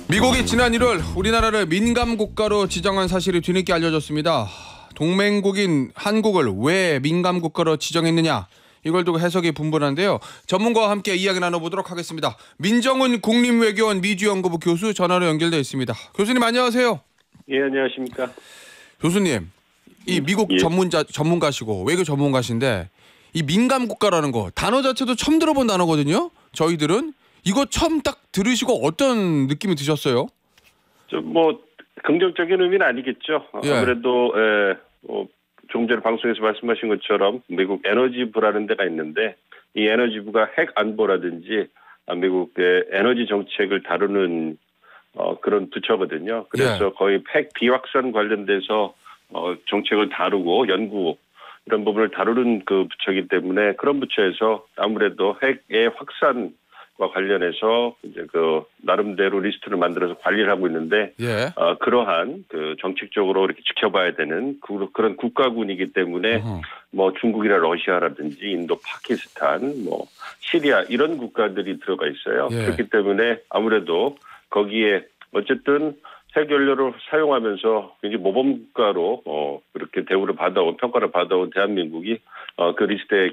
미국이 지난 1월 우리나라를 민감 국가로 지정한 사실이 뒤늦게 알려졌습니다. 동맹국인 한국을 왜 민감 국가로 지정했느냐, 이걸 두고 해석이 분분한데요. 전문가와 함께 이야기 나눠보도록 하겠습니다. 민정훈 국립외교원 미주연구부 교수 전화로 연결되어 있습니다. 교수님 안녕하세요. 예, 안녕하십니까. 교수님, 이 미국 전문가시고 외교 전문가신데 이 민감 국가라는 거 단어 자체도 처음 들어본 단어거든요. 저희들은 이거 처음 딱 들으시고 어떤 느낌이 드셨어요? 좀 긍정적인 의미는 아니겠죠. 예. 아무래도 조금 전에 방송에서 말씀하신 것처럼 미국 에너지부라는 데가 있는데 이 에너지부가 핵 안보라든지 미국의 에너지 정책을 다루는 그런 부처거든요. 그래서 거의 핵 비확산 관련돼서 정책을 다루고 연구 이런 부분을 다루는 그 부처이기 때문에 그런 부처에서 아무래도 핵의 확산과 관련해서 이제 그 나름대로 리스트를 만들어서 관리를 하고 있는데 그러한 그 정책적으로 이렇게 지켜봐야 되는 그런 국가군이기 때문에 중국이나 러시아라든지 인도, 파키스탄, 시리아 이런 국가들이 들어가 있어요. 그렇기 때문에 아무래도 거기에 어쨌든 핵연료를 사용하면서 굉장히 모범국가로 그렇게 대우를 받아온 평가를 받아온 대한민국이 그 리스트에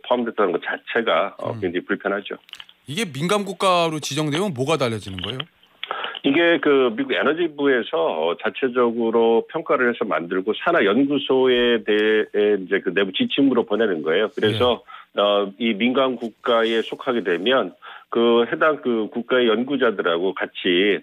포함됐다는 것 자체가 굉장히 불편하죠. 이게 민감 국가로 지정되면 뭐가 달라지는 거예요? 이게 그 미국 에너지부에서 자체적으로 평가를 해서 만들고 산하 연구소에 대해 이제 그 내부 지침으로 보내는 거예요. 그래서 이 민감 국가에 속하게 되면 그 해당 그 국가의 연구자들하고 같이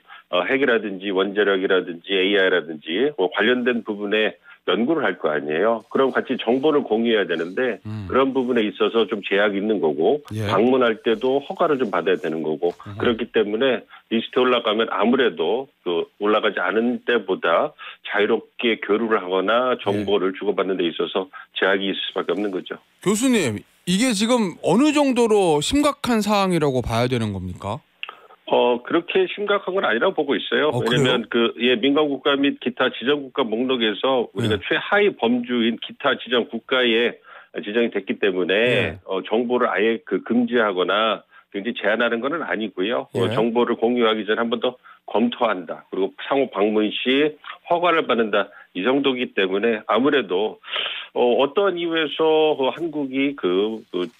핵이라든지 원자력이라든지 AI라든지 관련된 부분에 연구를 할 거 아니에요. 그럼 같이 정보를 공유해야 되는데 그런 부분에 있어서 좀 제약이 있는 거고 방문할 때도 허가를 좀 받아야 되는 거고 그렇기 때문에 리스트에 올라가면 아무래도 그 올라가지 않은 때보다 자유롭게 교류를 하거나 정보를 주고받는 데 있어서 제약이 있을 수밖에 없는 거죠. 교수님, 이게 지금 어느 정도로 심각한 사항이라고 봐야 되는 겁니까? 그렇게 심각한 건 아니라고 보고 있어요. 왜냐하면 민감 국가 및 기타 지정 국가 목록에서 우리가 최하위 범주인 기타 지정 국가에 지정이 됐기 때문에 정보를 아예 금지하거나 굉장히 제한하는 건 아니고요. 정보를 공유하기 전에 한 번 더 검토한다. 그리고 상호 방문 시 허가를 받는다. 이 정도이기 때문에 아무래도 어떤 이유에서 한국이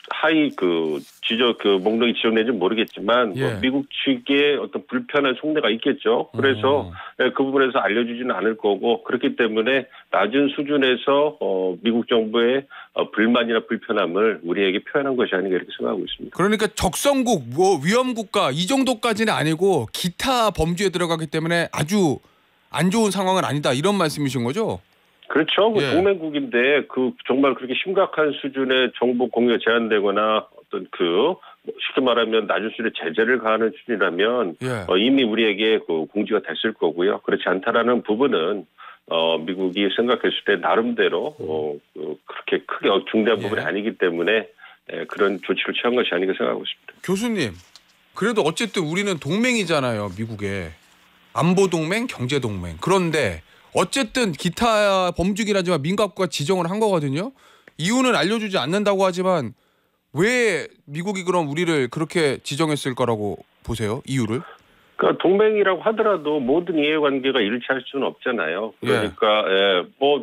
하위 목록이 지정된지 모르겠지만 미국 측에 어떤 불편한 속내가 있겠죠. 그래서 그 부분에서 알려주지는 않을 거고 그렇기 때문에 낮은 수준에서 미국 정부의 불만이나 불편함을 우리에게 표현한 것이 아닌가 이렇게 생각하고 있습니다. 그러니까 적성국, 위험국가 이 정도까지는 아니고 기타 범주에 들어가기 때문에 아주 안 좋은 상황은 아니다 이런 말씀이신 거죠? 그렇죠. 동맹국인데 정말 그렇게 심각한 수준의 정보 공유가 제한되거나 어떤 쉽게 말하면 낮은 수준의 제재를 가하는 수준이라면 이미 우리에게 공지가 됐을 거고요. 그렇지 않다라는 부분은 미국이 생각했을 때 나름대로 그렇게 크게 중대한 부분이 아니기 때문에 그런 조치를 취한 것이 아닌가 생각하고 있습니다. 교수님, 그래도 어쨌든 우리는 동맹이잖아요. 미국에. 안보동맹, 경제동맹. 그런데 어쨌든 기타 범주긴 하지만 민감국가 지정을 한 거거든요. 이유는 알려주지 않는다고 하지만 왜 미국이 그럼 우리를 그렇게 지정했을 거라고 보세요? 이유를? 그러니까 동맹이라고 하더라도 모든 이해관계가 일치할 수는 없잖아요. 그러니까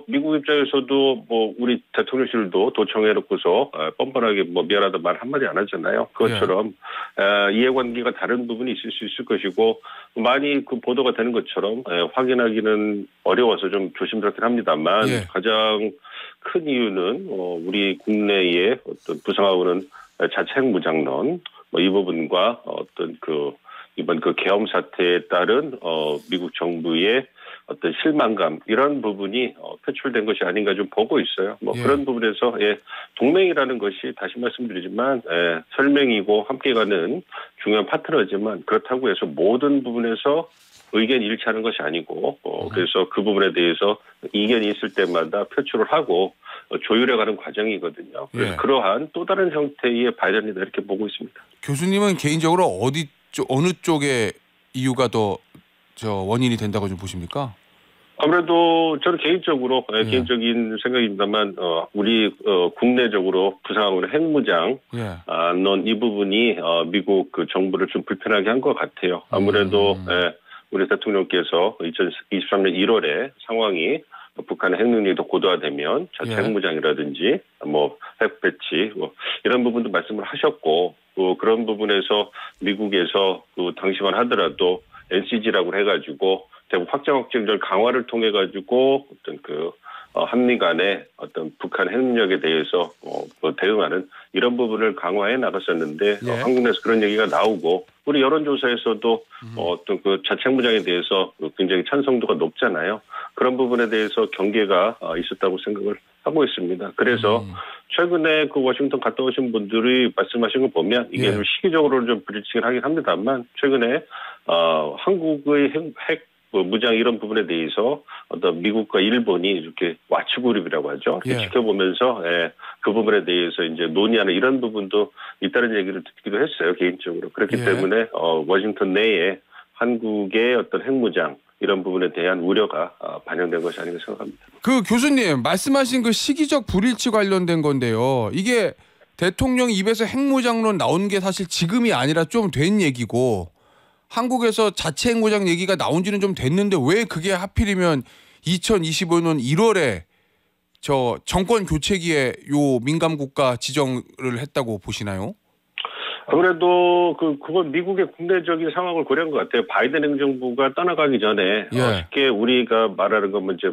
미국 입장에서도 우리 대통령실도 도청해놓고서 뻔뻔하게 미안하다 말 한마디 안 하잖아요. 그것처럼 이해관계가 다른 부분이 있을 수 있을 것이고 많이 보도가 되는 것처럼 확인하기는 어려워서 좀 조심스럽긴 합니다만 가장 큰 이유는 우리 국내의 어떤 부상하고는 자체 핵무장론 이 부분과 어떤 이번 계엄 사태에 따른 미국 정부의 어떤 실망감 이런 부분이 표출된 것이 아닌가 좀 보고 있어요. 그런 부분에서 동맹이라는 것이 다시 말씀드리지만 설명이고 함께 가는 중요한 파트너지만 그렇다고 해서 모든 부분에서 의견이 일치하는 것이 아니고 그래서 그 부분에 대해서 이견이 있을 때마다 표출을 하고 조율해가는 과정이거든요. 그래서 그러한 또 다른 형태의 발전이다 이렇게 보고 있습니다. 교수님은 개인적으로 어느 쪽의 이유가 더 원인이 된다고 좀 보십니까? 아무래도 저는 개인적으로 개인적인 생각입니다만 우리 국내적으로 부상하고는 핵무장 이 부분이 미국 정부를 좀 불편하게 한 것 같아요. 아무래도 우리 대통령께서 2023년 1월에 상황이 북한의 핵능력이 더 고도화되면 자체 예. 핵무장이라든지 뭐 핵배치 이런 부분도 말씀을 하셨고 또 그런 부분에서 미국에서 당시만 하더라도 NCG라고 해가지고 대북 확장정책 강화를 통해 가지고 어떤 한미 간의 어떤 북한 핵능력에 대해서 대응하는 이런 부분을 강화해 나갔었는데 예. 한국 내에서 그런 얘기가 나오고 우리 여론조사에서도 어떤 자체 핵무장에 대해서 굉장히 찬성도가 높잖아요. 그런 부분에 대해서 경계가 있었다고 생각을 하고 있습니다. 그래서 최근에 워싱턴 갔다 오신 분들이 말씀하신 거 보면 이게 예. 좀 시기적으로 좀 부딪히긴 하긴 합니다만 최근에 한국의 핵 무장 이런 부분에 대해서 어떤 미국과 일본이 이렇게 와치그룹이라고 하죠. 예. 지켜보면서 그 부분에 대해서 이제 논의하는 이런 부분도 있다는 얘기를 듣기도 했어요. 개인적으로. 그렇기 예. 때문에 워싱턴 내에 한국의 어떤 핵무장 이런 부분에 대한 우려가 반영된 것이 아닌가 생각합니다. 교수님 말씀하신 시기적 불일치 관련된 건데요. 이게 대통령 입에서 핵무장론 나온 게 사실 지금이 아니라 좀 된 얘기고 한국에서 자체 핵무장 얘기가 나온 지는 좀 됐는데 왜 그게 하필이면 2025년 1월에 저 정권 교체기에 요 민감 국가 지정을 했다고 보시나요? 아무래도 그건 미국의 국내적인 상황을 고려한 것 같아요. 바이든 행정부가 떠나가기 전에 예. 쉽게 우리가 말하는 건 이제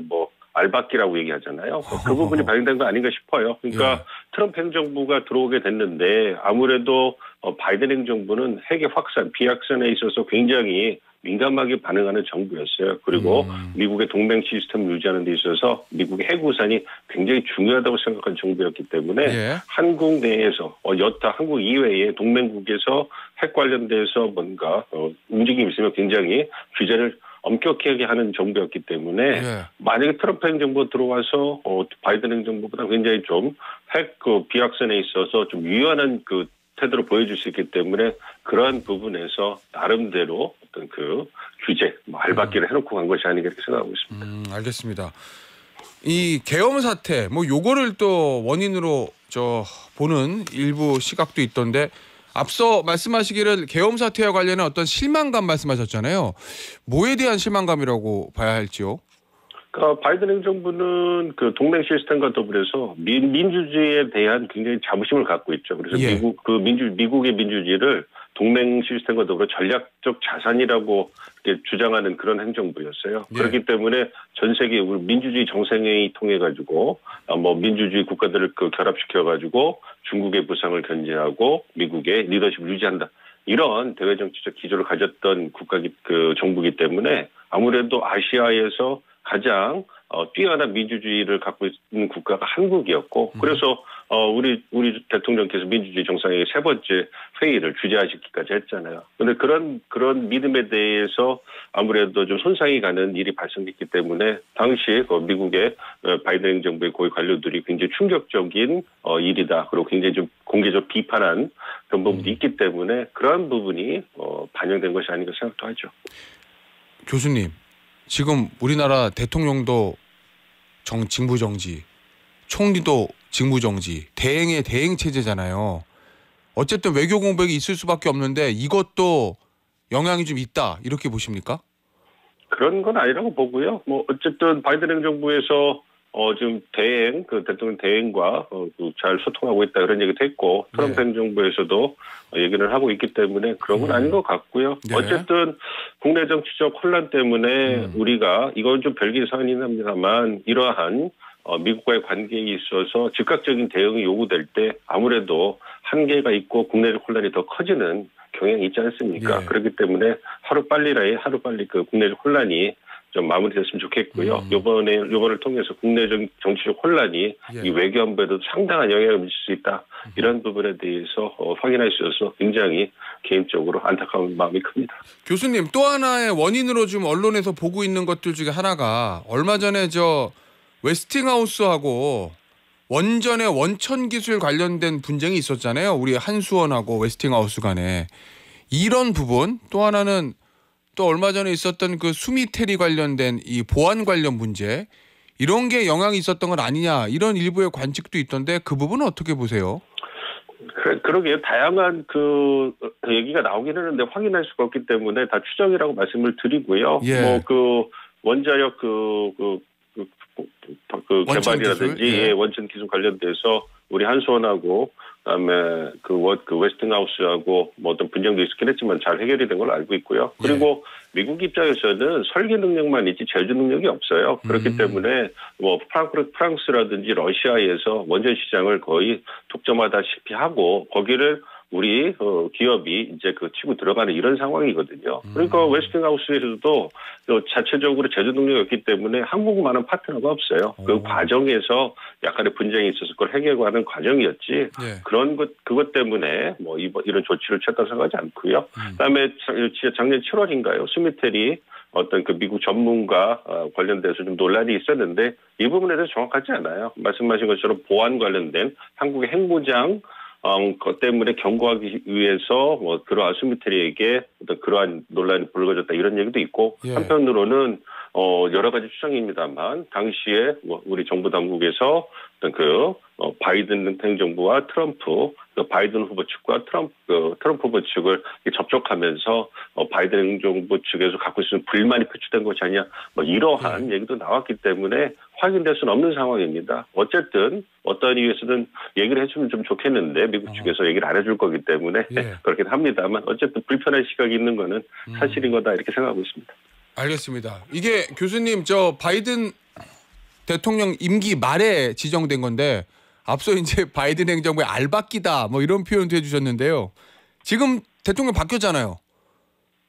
알박기라고 얘기하잖아요. 그 부분이 발생된 거 아닌가 싶어요. 그러니까 예. 트럼프 행정부가 들어오게 됐는데 아무래도 바이든 행정부는 핵의 확산, 비확산에 있어서 굉장히 민감하게 반응하는 정부였어요. 그리고 미국의 동맹 시스템 유지하는 데 있어서 미국의 핵 우산이 굉장히 중요하다고 생각한 정부였기 때문에 예. 한국 내에서 여타 한국 이외의 동맹국에서 핵 관련돼서 뭔가 움직임이 있으면 굉장히 규제를 엄격하게 하는 정부였기 때문에 예. 만약에 트럼프 행정부가 들어와서 바이든 행정부보다 굉장히 좀 핵 비확산에 있어서 좀 유연한 태도를 보여줄 수 있기 때문에 그러한 부분에서 나름대로 어떤 규제, 알박기를 해놓고 간 것이 아닌가 이렇게 생각하고 있습니다. 알겠습니다. 이 계엄 사태, 요거를 또 원인으로 보는 일부 시각도 있던데 앞서 말씀하시기를 계엄 사태와 관련한 어떤 실망감 말씀하셨잖아요. 뭐에 대한 실망감이라고 봐야 할지요? 그러니까 바이든 행정부는 동맹 시스템과 더불어서 민주주의에 대한 굉장히 자부심을 갖고 있죠. 그래서 예. 미국의 민주주의를 동맹 시스템과 더불어 전략적 자산이라고 이렇게 주장하는 그런 행정부였어요. 예. 그렇기 때문에 전 세계 우리 민주주의 정상회의 통해 가지고 민주주의 국가들을 결합시켜 가지고 중국의 부상을 견제하고 미국의 리더십을 유지한다. 이런 대외 정치적 기조를 가졌던 정부이기 때문에 아무래도 아시아에서 가장 뛰어난 민주주의를 갖고 있는 국가가 한국이었고 그래서 우리 대통령께서 민주주의 정상회의 3번째 회의를 주재하시기까지 했잖아요. 그런데 그런 믿음에 대해서 아무래도 좀 손상이 가는 일이 발생했기 때문에 당시 미국의 바이든 행정부의 고위 관료들이 굉장히 충격적인 일이다. 그리고 굉장히 좀 공개적 비판한 그런 부분도 있기 때문에 그러한 부분이 반영된 것이 아닌가 생각도 하죠. 교수님, 지금 우리나라 대통령도 직무정지, 총리도 직무정지, 대행의 대행 체제잖아요. 어쨌든 외교 공백이 있을 수밖에 없는데 이것도 영향이 좀 있다 이렇게 보십니까? 그런 건 아니라고 보고요. 어쨌든 바이든 행정부에서 지금 대통령 대행과 잘 소통하고 있다 이런 얘기도 했고 트럼프 네. 행정부에서도 얘기를 하고 있기 때문에 그런 건 아닌 것 같고요. 네. 어쨌든 국내 정치적 혼란 때문에 우리가 이건 좀 별개의 사안이긴 합니다만 이러한 미국과의 관계에 있어서 즉각적인 대응이 요구될 때 아무래도 한계가 있고 국내적 혼란이 더 커지는 경향이 있지 않습니까? 예. 그렇기 때문에 하루빨리 국내적 혼란이 좀 마무리됐으면 좋겠고요. 요번을 통해서 국내적 정치적 혼란이 예. 이 외교안보에도 상당한 영향을 미칠 수 있다. 이런 부분에 대해서 확인할 수 있어서 굉장히 개인적으로 안타까운 마음이 큽니다. 교수님, 또 하나의 원인으로 좀 언론에서 보고 있는 것들 중에 하나가 얼마 전에 웨스팅하우스하고 원전의 원천 기술 관련된 분쟁이 있었잖아요. 우리 한수원하고 웨스팅하우스 간에. 이런 부분, 또 하나는 또 얼마 전에 있었던 수미테리 관련된 이 보안 관련 문제, 이런 게 영향이 있었던 건 아니냐 이런 일부의 관측도 있던데 그 부분은 어떻게 보세요? 그러게요. 다양한 그 얘기가 나오긴 하는데 확인할 수가 없기 때문에 다 추정이라고 말씀을 드리고요. 예. 뭐 그 원자력 원천 개발이라든지 기술? 예. 원천 기술 관련돼서 우리 한수원하고 그다음에 그 웨스팅하우스하고 뭐 어떤 분쟁도 있었긴 했지만 잘 해결이 된 걸로 알고 있고요. 그리고 미국 입장에서는 설계 능력만 있지 제조 능력이 없어요. 그렇기 때문에 뭐 프랑스라든지 러시아에서 원전 시장을 거의 독점하다시피 하고 거기를 우리 기업이 이제 치고 들어가는 이런 상황이거든요. 그러니까 웨스팅하우스에서도 자체적으로 제조 능력이 없기 때문에 한국만한 파트너가 없어요. 그 과정에서 약간의 분쟁이 있어서 그걸 해결하는 과정이었지. 그것 때문에 뭐 이런 조치를 취했다고 생각하지 않고요. 그다음에 작년 7월인가요? 스미텔이 어떤 그 미국 전문가 관련돼서 좀 논란이 있었는데 이 부분에 대해서 정확하지 않아요. 말씀하신 것처럼 보안 관련된 한국의 핵무장 그 때문에 경고하기 위해서 뭐 그러한 스미테리에게 어떤 그러한 논란이 불거졌다 이런 얘기도 있고 한편으로는 여러 가지 추정입니다만 당시에 뭐 우리 정부 당국에서 어떤 바이든 행정부와 트럼프 바이든 후보 측과 트럼프 후보 측을 접촉하면서 바이든 행정부 측에서 갖고 있는 불만이 표출된 것이 아니냐 뭐 이러한 얘기도 나왔기 때문에 확인될 수는 없는 상황입니다. 어쨌든 어떤 이유에서든 얘기를 해주면 좀 좋겠는데 미국 측에서 얘기를 안 해줄 거기 때문에 그렇긴 합니다만 어쨌든 불편한 시각이 있는 거는 사실인 거다 이렇게 생각하고 있습니다. 알겠습니다. 이게 교수님 바이든 대통령 임기 말에 지정된 건데 앞서 이제 바이든 행정부의 알박기다 뭐 이런 표현도 해주셨는데요. 지금 대통령 바뀌었잖아요.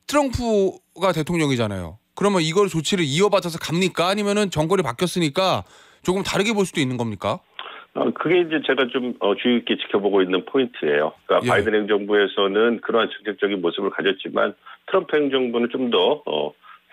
트럼프가 대통령이잖아요. 그러면 이걸 조치를 이어받아서 갑니까? 아니면은 정권이 바뀌었으니까 조금 다르게 볼 수도 있는 겁니까? 그게 이제 제가 좀 주의 깊게 지켜보고 있는 포인트예요. 그러니까 바이든 행정부에서는 그러한 정책적인 모습을 가졌지만 트럼프 행정부는 좀 더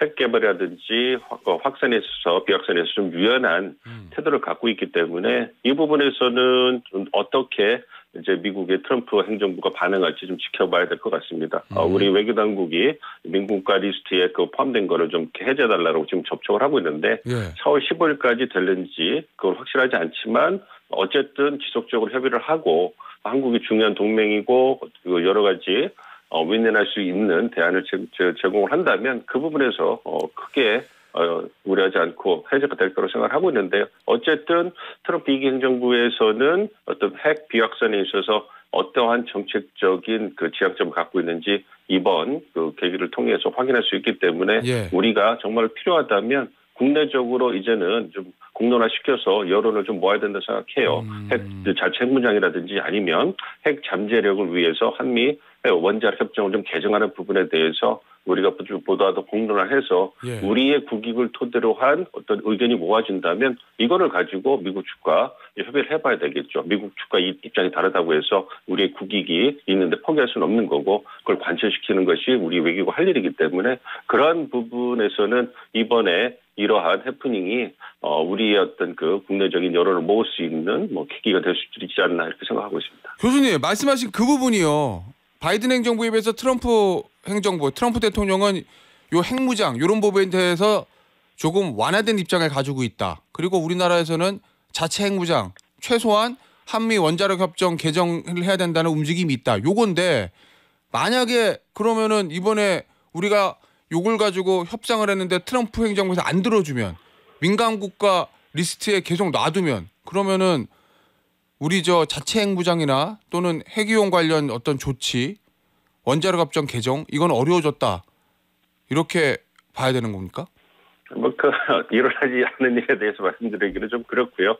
핵 개발이라든지 확산에 있어서 비확산에 있어서 좀 유연한 태도를 갖고 있기 때문에 이 부분에서는 좀 어떻게 이제 미국의 트럼프 행정부가 반응할지 좀 지켜봐야 될 것 같습니다. 우리 외교 당국이 민국가 리스트에 포함된 거를 좀 해제해달라고 지금 접촉을 하고 있는데 4월 15일까지 될는지 그건 확실하지 않지만 어쨌든 지속적으로 협의를 하고 한국이 중요한 동맹이고 여러 가지 윈윈할 수 있는 대안을 제공을 한다면 그 부분에서 크게 우려하지 않고 해제가 될 거라고 생각을 하고 있는데요. 어쨌든 트럼프 2기 행정부에서는 어떤 핵 비확산에 있어서 어떠한 정책적인 지향점을 갖고 있는지 이번 계기를 통해서 확인할 수 있기 때문에 우리가 정말 필요하다면 국내적으로 이제는 좀 공론화시켜서 여론을 좀 모아야 된다 생각해요. 핵 자체 핵무장이라든지 아니면 핵 잠재력을 위해서 한미 원자력 협정을 좀 개정하는 부분에 대해서 우리가 보다 더 공론화해서 우리의 국익을 토대로 한 어떤 의견이 모아진다면 이거를 가지고 미국 측과 협의를 해봐야 되겠죠. 미국 측과 입장이 다르다고 해서 우리의 국익이 있는데 포기할 수는 없는 거고 그걸 관철시키는 것이 우리 외교가 할 일이기 때문에 그러한 부분에서는 이번에 이러한 해프닝이 우리의 어떤 국내적인 여론을 모을 수 있는 계기가 될 수 있지 않나 이렇게 생각하고 있습니다. 교수님 말씀하신 그 부분이요. 바이든 행정부에 비해서 트럼프 대통령은 요 핵무장 이런 부분에 대해서 조금 완화된 입장을 가지고 있다. 그리고 우리나라에서는 자체 핵무장 최소한 한미 원자력 협정 개정을 해야 된다는 움직임이 있다. 요건데 만약에 그러면은 이번에 우리가 요걸 가지고 협상을 했는데 트럼프 행정부에서 안 들어주면 민간 국가 리스트에 계속 놔두면 그러면은 우리 자체 핵무장이나 또는 핵이용 관련 어떤 조치, 원자력 협정 개정 이건 어려워졌다. 이렇게 봐야 되는 겁니까? 일어나지 않는 일에 대해서 말씀드리기는 좀 그렇고요.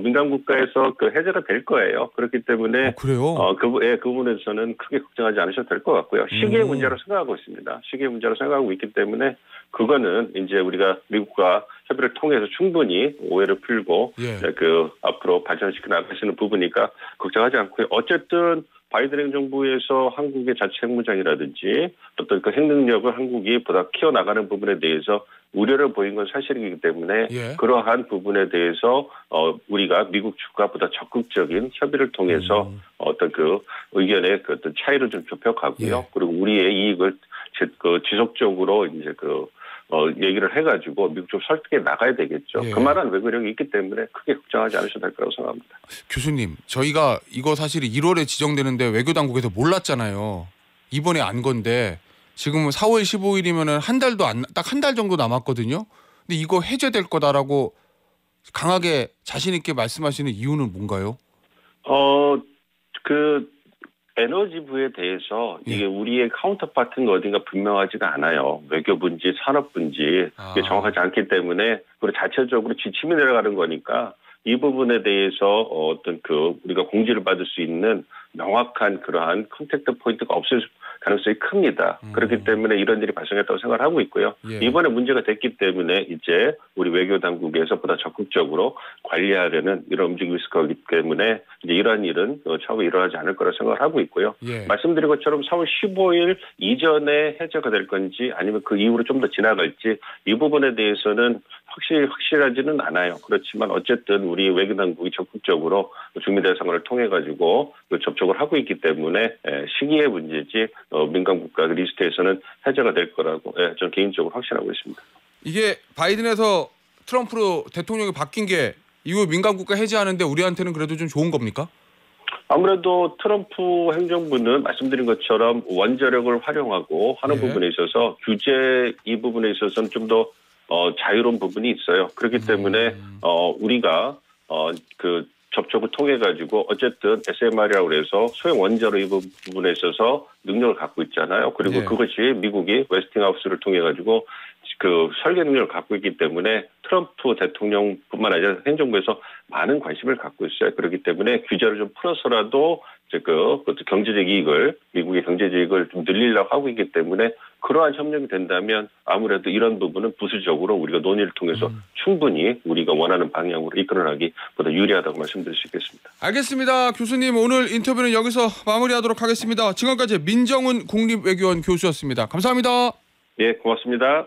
민간 국가에서 해제가 될 거예요. 그렇기 때문에 그래요? 그 부분에서는 크게 걱정하지 않으셔도 될 것 같고요. 시기의 문제로 생각하고 있습니다. 시기의 문제로 생각하고 있기 때문에 그거는 이제 우리가 미국과 협의를 통해서 충분히 오해를 풀고 앞으로 발전시켜 나가시는 부분이니까 걱정하지 않고요. 어쨌든 바이든 행정부에서 한국의 자체 핵무장이라든지 어떤 핵 능력을 한국이 보다 키워나가는 부분에 대해서 우려를 보인 건 사실이기 때문에 그러한 부분에 대해서 우리가 미국 측과 보다 적극적인 협의를 통해서 어떤 의견의 어떤 차이를 좀 좁혀가고요. 그리고 우리의 이익을 지속적으로 이제 얘기를 해가지고 미국 좀 설득해 나가야 되겠죠. 예. 그만한 외교력이 있기 때문에 크게 걱정하지 않으셔도 될 거라고 생각합니다. 교수님, 저희가 이거 사실 1월에 지정되는데 외교당국에서 몰랐잖아요. 이번에 안 건데 지금은 4월 15일이면은 딱 한 달 정도 남았거든요. 근데 이거 해제될 거다라고 강하게 자신 있게 말씀하시는 이유는 뭔가요? 에너지부에 대해서 예. 이게 우리의 카운터파트가 어딘가 분명하지가 않아요. 외교부인지 산업부인지 이게 정확하지 않기 때문에 그리고 자체적으로 지침이 내려가는 거니까 이 부분에 대해서 우리가 공지를 받을 수 있는 명확한 그러한 컨택트 포인트가 없을 가능성이 큽니다. 그렇기 때문에 이런 일이 발생했다고 생각을 하고 있고요. 예. 이번에 문제가 됐기 때문에 이제 우리 외교 당국에서 보다 적극적으로 관리하려는 이런 움직임이 있을 거기 때문에 이제 이러한 일은 차후에 일어나지 않을 거라 생각을 하고 있고요. 예. 말씀드린 것처럼 4월 15일 이전에 해제가 될 건지 아니면 그 이후로 좀 더 지나갈지 이 부분에 대해서는 확실하지는 않아요. 그렇지만 어쨌든 우리 외교 당국이 적극적으로 중미 대상을 통해 가지고 접촉을 하고 있기 때문에 시기의 문제지 민간 국가 리스트에서는 해제가 될 거라고 저는 개인적으로 확신하고 있습니다. 이게 바이든에서 트럼프로 대통령이 바뀐 게 이후 민간 국가 해제하는데 우리한테는 그래도 좀 좋은 겁니까? 아무래도 트럼프 행정부는 말씀드린 것처럼 원자력을 활용하고 하는 예. 부분에 있어서 규제 이 부분에 있어서는 좀 더 자유로운 부분이 있어요. 그렇기 때문에 우리가 접촉을 통해 가지고 어쨌든 SMR이라고 해서 소형 원자로 이 부분에 있어서 능력을 갖고 있잖아요. 그리고 예. 그것이 미국이 웨스팅하우스를 통해 가지고 설계 능력을 갖고 있기 때문에 트럼프 대통령뿐만 아니라 행정부에서 많은 관심을 갖고 있어요. 그렇기 때문에 규제를 좀 풀어서라도 경제적 이익을 미국의 경제적 이익을 좀 늘리려고 하고 있기 때문에 그러한 협력이 된다면 아무래도 이런 부분은 부수적으로 우리가 논의를 통해서 충분히 우리가 원하는 방향으로 이끌어나기 보다 유리하다고 말씀드릴 수 있겠습니다. 알겠습니다. 교수님, 오늘 인터뷰는 여기서 마무리하도록 하겠습니다. 지금까지 민정훈 국립외교원 교수였습니다. 감사합니다. 예, 고맙습니다.